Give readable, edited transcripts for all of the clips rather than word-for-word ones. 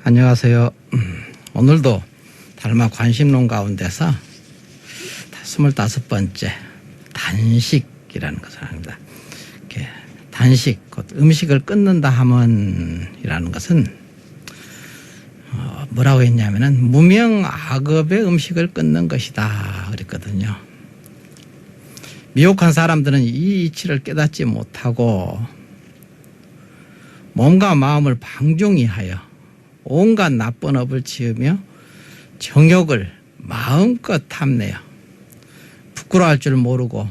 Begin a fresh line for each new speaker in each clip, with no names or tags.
안녕하세요. 오늘도 달마 관심론 가운데서 25번째 단식이라는 것을 합니다. 단식, 곧 음식을 끊는다 하면이라는 것은 뭐라고 했냐면은 무명악업의 음식을 끊는 것이다 그랬거든요. 미혹한 사람들은 이 이치를 깨닫지 못하고 몸과 마음을 방종히 하여 온갖 나쁜 업을 지으며 정욕을 마음껏 탐내어 부끄러워할 줄 모르고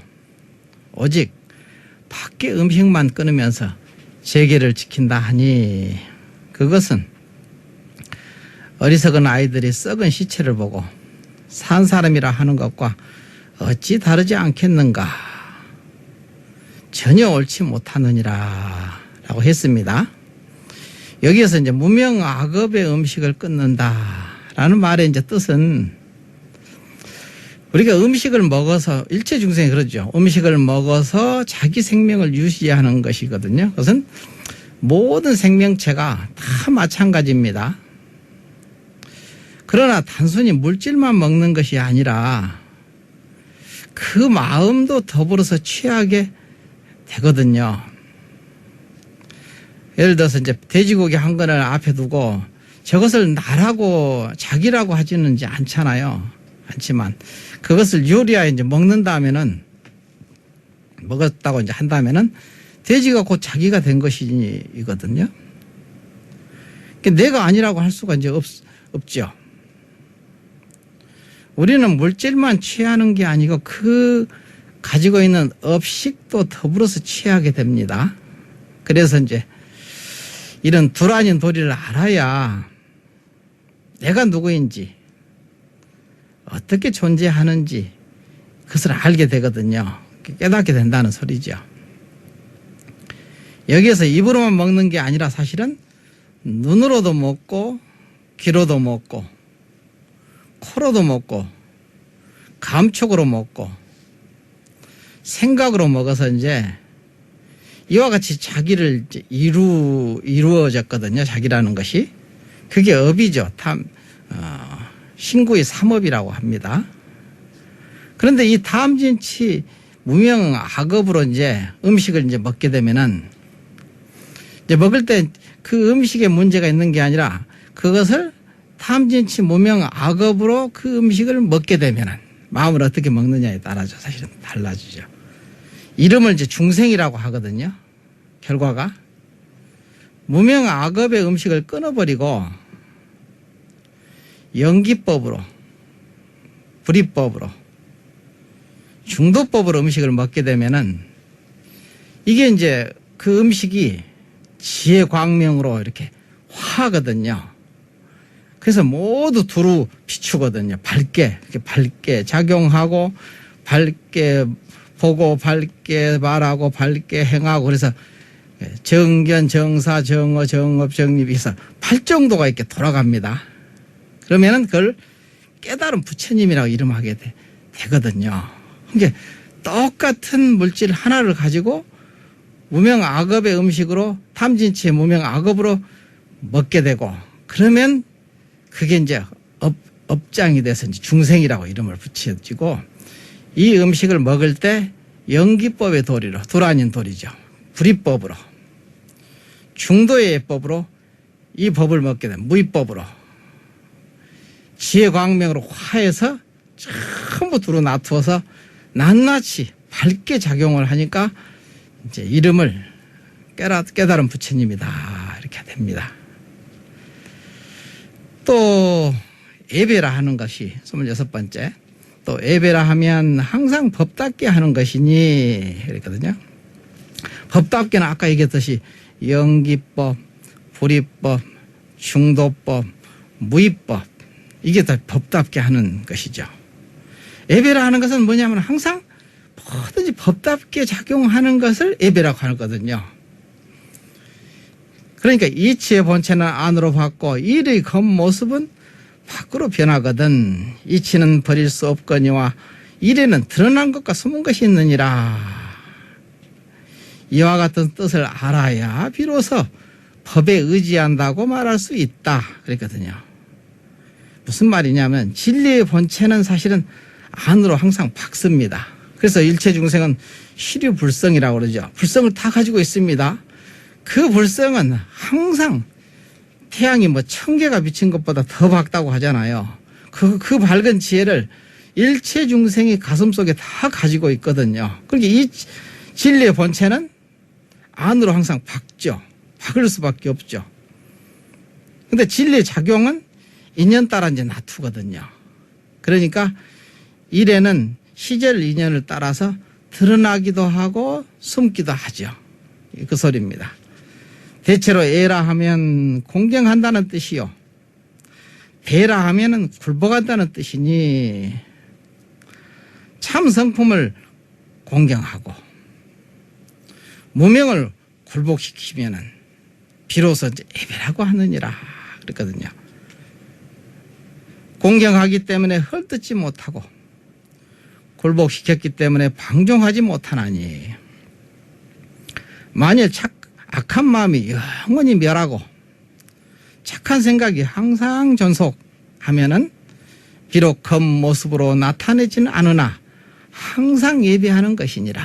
오직 밖의 음식만 끊으면서 재계를 지킨다 하니 그것은 어리석은 아이들이 썩은 시체를 보고 산 사람이라 하는 것과 어찌 다르지 않겠는가. 전혀 옳지 못하느니라 라고 했습니다. 여기에서 이제 무명악업의 음식을 끊는다라는 말의 이제 뜻은 우리가 음식을 먹어서 일체 중생이 그러죠. 음식을 먹어서 자기 생명을 유지하는 것이거든요. 그것은 모든 생명체가 다 마찬가지입니다. 그러나 단순히 물질만 먹는 것이 아니라 그 마음도 더불어서 취하게 되거든요. 예를 들어서 이제 돼지고기 한 건을 앞에 두고 저것을 나라고 자기라고 하지는 않잖아요. 않지만 그것을 요리하여 이제 먹는다면은 먹었다고 이제 한다면은 돼지가 곧 자기가 된 것이거든요. 내가 아니라고 할 수가 이제 없죠. 우리는 물질만 취하는 게 아니고 그 가지고 있는 업식도 더불어서 취하게 됩니다. 그래서 이제 이런 둘 아닌 도리를 알아야 내가 누구인지 어떻게 존재하는지 그것을 알게 되거든요. 깨닫게 된다는 소리죠. 여기에서 입으로만 먹는 게 아니라 사실은 눈으로도 먹고 귀로도 먹고 코로도 먹고 감촉으로 먹고 생각으로 먹어서 이제 이와 같이 자기를 이루어졌거든요. 자기라는 것이. 그게 업이죠. 신구의 삼업이라고 합니다. 그런데 이 탐진치 무명악업으로 이제 음식을 이제 먹게 되면은 이제 먹을 때 그 음식에 문제가 있는 게 아니라 그것을 탐진치 무명악업으로 그 음식을 먹게 되면은 마음을 어떻게 먹느냐에 따라서 사실은 달라지죠. 이름을 이제 중생이라고 하거든요. 결과가 무명악업의 음식을 끊어버리고 연기법으로 불이법으로 중도법으로 음식을 먹게 되면은 이게 이제 그 음식이 지혜 광명으로 이렇게 화하거든요. 그래서 모두 두루 비추거든요. 밝게 이렇게 밝게 작용하고 밝게 보고 밝게 말하고 밝게 행하고 그래서 정견, 정사, 정어, 정업, 정립이 해서 8정도가 이렇게 돌아갑니다. 그러면은 그걸 깨달은 부처님이라고 이름하게 되거든요. 그러니까 똑같은 물질 하나를 가지고 무명악업의 음식으로 탐진치의 무명악업으로 먹게 되고 그러면 그게 이제 업장이 돼서 이제 중생이라고 이름을 붙여지고 이 음식을 먹을 때 연기법의 도리로 둘 아닌 도리죠. 불이법으로 중도의 예법으로 이 법을 먹게 되면 무위법으로 지혜 광명으로 화해서 전부 두루 놔두어서 낱낱이 밝게 작용을 하니까 이제 이름을 깨달은 부처님이다 이렇게 됩니다. 또 예배라 하는 것이 26번째 또 예배라 하면 항상 법답게 하는 것이니 그랬거든요. 법답게는 아까 얘기했듯이 연기법, 불이법, 중도법, 무위법 이게 다 법답게 하는 것이죠. 예배라 하는 것은 뭐냐면 항상 뭐든지 법답게 작용하는 것을 예배라고 하거든요. 그러니까 이치의 본체는 안으로 받고 일의 겉모습은 밖으로 변하거든. 이치는 버릴 수 없거니와 일에는 드러난 것과 숨은 것이 있느니라. 이와 같은 뜻을 알아야 비로소 법에 의지한다고 말할 수 있다 그랬거든요. 무슨 말이냐면 진리의 본체는 사실은 안으로 항상 박습니다. 그래서 일체 중생은 시류불성이라고 그러죠. 불성을 다 가지고 있습니다. 그 불성은 항상 태양이 뭐 1000개가 비친 것보다 더 밝다고 하잖아요. 그 밝은 지혜를 일체 중생이 가슴속에 다 가지고 있거든요. 그러니까 이 진리의 본체는 안으로 항상 박죠. 박을 수밖에 없죠. 근데 진리의 작용은 인연 따라 이제 나투거든요. 그러니까 일에는 시절 인연을 따라서 드러나기도 하고 숨기도 하죠. 그 소리입니다. 대체로 애라 하면 공경한다는 뜻이요. 배라 하면은 굴복한다는 뜻이니 참 성품을 공경하고 무명을 굴복시키면은 비로소 이제 예배라고 하느니라 그랬거든요. 공경하기 때문에 헐뜯지 못하고 굴복시켰기 때문에 방종하지 못하나니 만일 악한 마음이 영원히 멸하고 착한 생각이 항상 전속하면은 비록 겉모습으로 나타내지는 않으나 항상 예배하는 것이니라.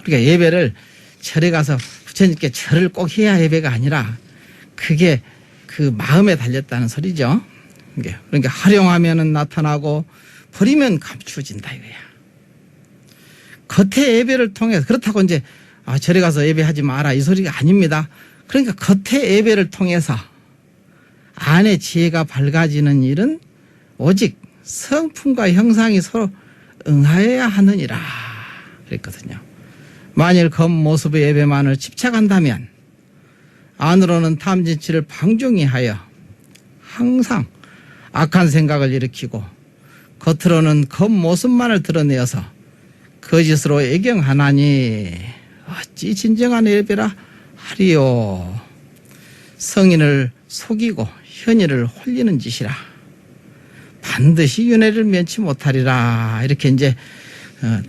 그러니까 예배를 절에 가서 부처님께 절을 꼭 해야 예배가 아니라 그게 그 마음에 달렸다는 소리죠. 그러니까 활용하면은 나타나고 버리면 감추어진다 이거야. 겉에 예배를 통해서 그렇다고 이제 절에 가서 예배하지 마라 이 소리가 아닙니다. 그러니까 겉에 예배를 통해서 안의 지혜가 밝아지는 일은 오직 성품과 형상이 서로 응하여야 하느니라 그랬거든요. 만일 겉모습의 예배만을 집착한다면 안으로는 탐진치를 방종히 하여 항상 악한 생각을 일으키고 겉으로는 겉모습만을 드러내어서 거짓으로 애경하나니 어찌 진정한 예배라 하리요. 성인을 속이고 현이를 홀리는 짓이라 반드시 윤회를 면치 못하리라. 이렇게 이제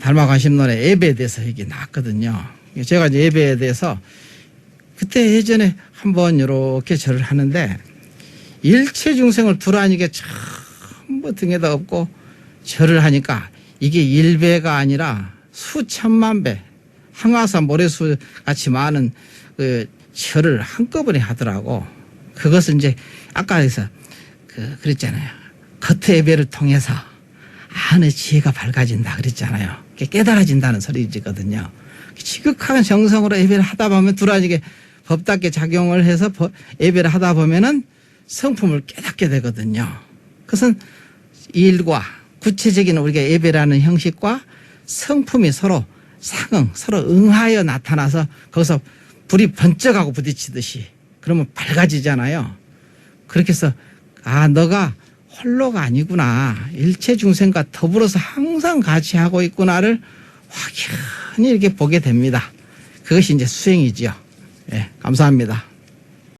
달마관심론의 예배에 대해서 얘기 나왔거든요. 제가 이제 예배에 대해서 그때 예전에 한번 이렇게 절을 하는데 일체 중생을 두라니게 전부 등에다 업고 절을 하니까 이게 1배가 아니라 수천만 배 항아사 모래수 같이 많은 그 절을 한꺼번에 하더라고. 그것은 이제 아까 해서 그랬잖아요. 겉의 예배를 통해서 안의 지혜가 밝아진다 그랬잖아요. 깨달아진다는 소리거든요. 지극한 정성으로 예배를 하다 보면 두라니게 법답게 작용을 해서 예배를 하다 보면은 성품을 깨닫게 되거든요. 그것은 일과 구체적인 우리가 예배라는 형식과 성품이 서로 상응, 서로 응하여 나타나서 거기서 불이 번쩍하고 부딪히듯이 그러면 밝아지잖아요. 그렇게 해서 너가 홀로가 아니구나. 일체 중생과 더불어서 항상 같이 하고 있구나를 확연히 이렇게 보게 됩니다. 그것이 이제 수행이지요. 예, 감사합니다.